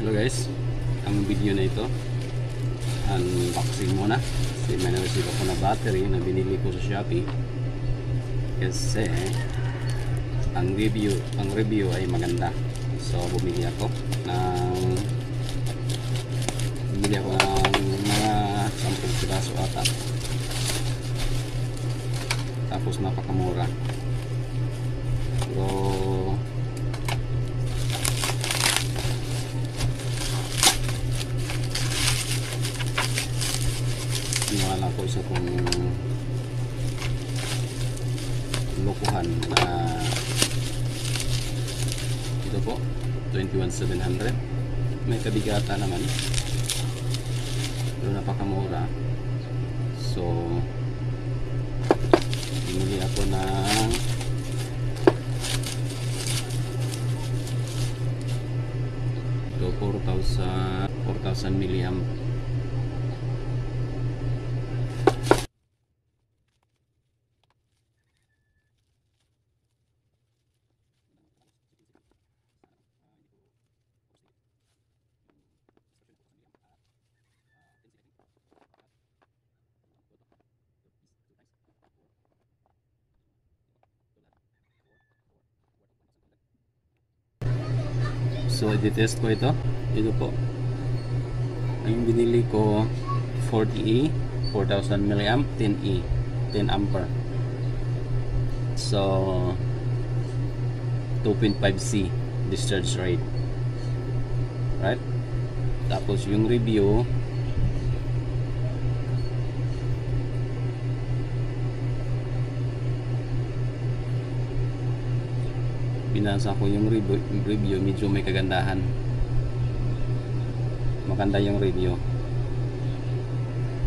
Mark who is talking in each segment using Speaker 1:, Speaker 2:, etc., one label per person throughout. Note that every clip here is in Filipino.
Speaker 1: Hello guys, ang video na ito unboxing muna kasi may na-receive ako na battery na binili ko sa Shopee kasi ang review ay maganda, so bumili ako ng mga 10 piraso ata, tapos napakamura. So wala ko isa kong lokohan na ito po 21,700, may kabigata naman pero napakamura. So bumili ako ng ito 4,000 milliamp. So i-test ko ito po ang binili ko, 40E 4,000 milliamp, 10E 10 ampere, so 2.5C discharge rate, right? Tapos yung review binasa ko yung review, medyo may kagandahan, maganda yung review,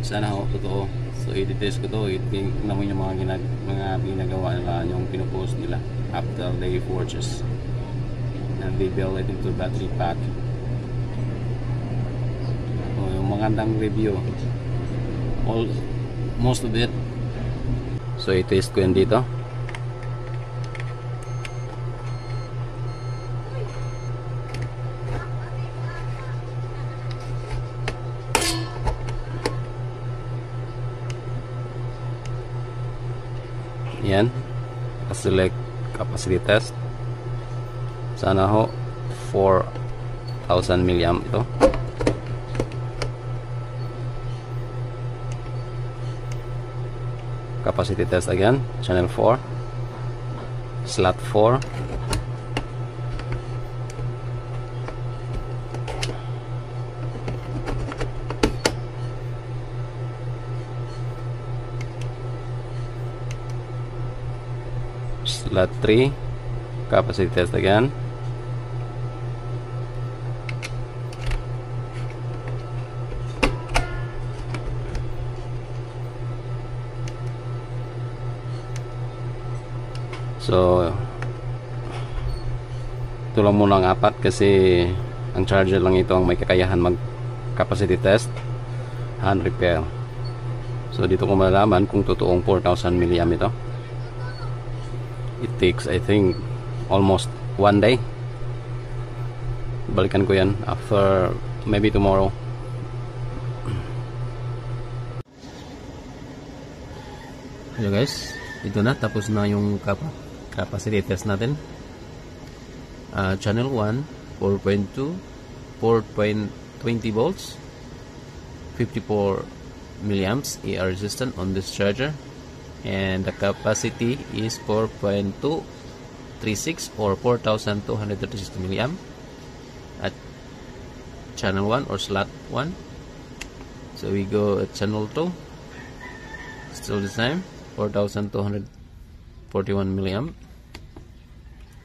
Speaker 1: sana ho totoo. So i-test ko to, tingnan mo yung mga ginagawa nila, yung pinupost nila after they purchase and they build it into battery pack. So yung magandang review, most of it. So i-test ko yan dito. Yan, select capacity test. Sana ho 4,000 milliamp ito. Capacity test again, channel 4, slot 4, slot 3, capacity test again, so ito lang muna ang 4 kasi ang charger lang ito ang may kakayahan mag capacity test, hand repair. So dito ko malalaman kung totoong 4,000 milliamp ito. It takes, I think, almost 1 day. Balikan ko yan after, maybe tomorrow. Hello guys, ito na, tapos na yung capacity test natin. Channel 1, 4.2, 4.20 volts, 54 milliamps AR resistant on this charger. And the capacity is 4.236 or 4,236 milliamp at channel 1 or slot 1. So we go at channel 2, still the same, 4,241 milliamp.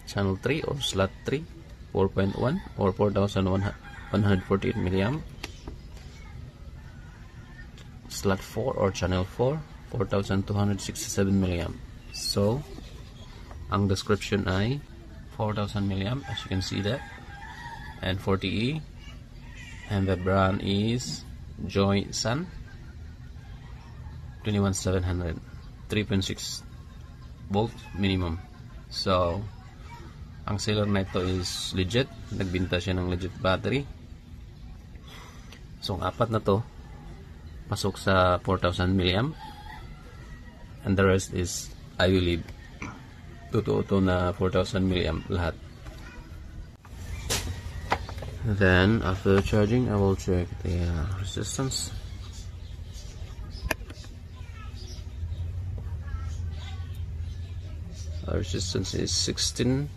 Speaker 1: Channel 3 or slot 3, 4.1 or 4,148 milliamp. Slot 4 or channel 4, 4,267 milliamp. So ang description ay 4,000 milliamp, as you can see that, and 40E, and the brand is Joy Sun 21,700, 3.6 volt minimum. So ang seller na ito is legit, nagbinta siya ng legit battery So ang apat na to pasok sa 4,000 milliamp, and the rest is, I believe, totoo to na 4,000 milliamp lahat. Then after charging, I will check the resistance. Our resistance is 16.3,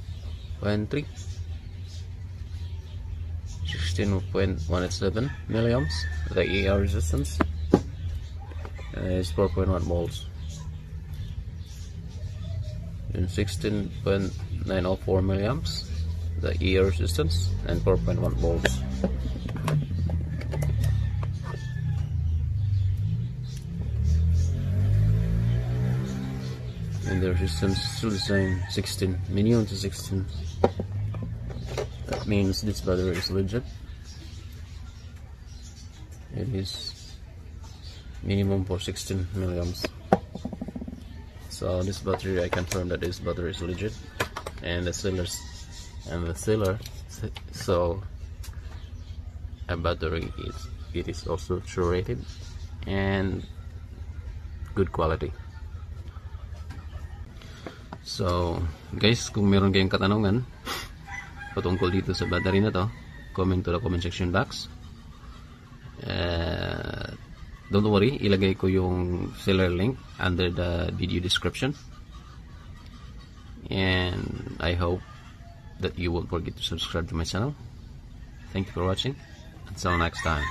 Speaker 1: 16.187 milliamps. The ER resistance is 4.1 volts, and 16.904 milliamps the ER resistance, and 4.1 volts. And the resistance is still the same, 16, minimum to 16. That means this battery is legit. It is minimum for 16 milliamps. So this battery, I confirm that this battery is legit, and the seller so a battery is also true rated and good quality. So guys, kung meron kayong katanungan patungkol dito sa battery na to, comment to the comment section box. Don't worry, ilagay ko yung seller link under the video description, and I hope that you won't forget to subscribe to my channel. Thank you for watching. Until next time.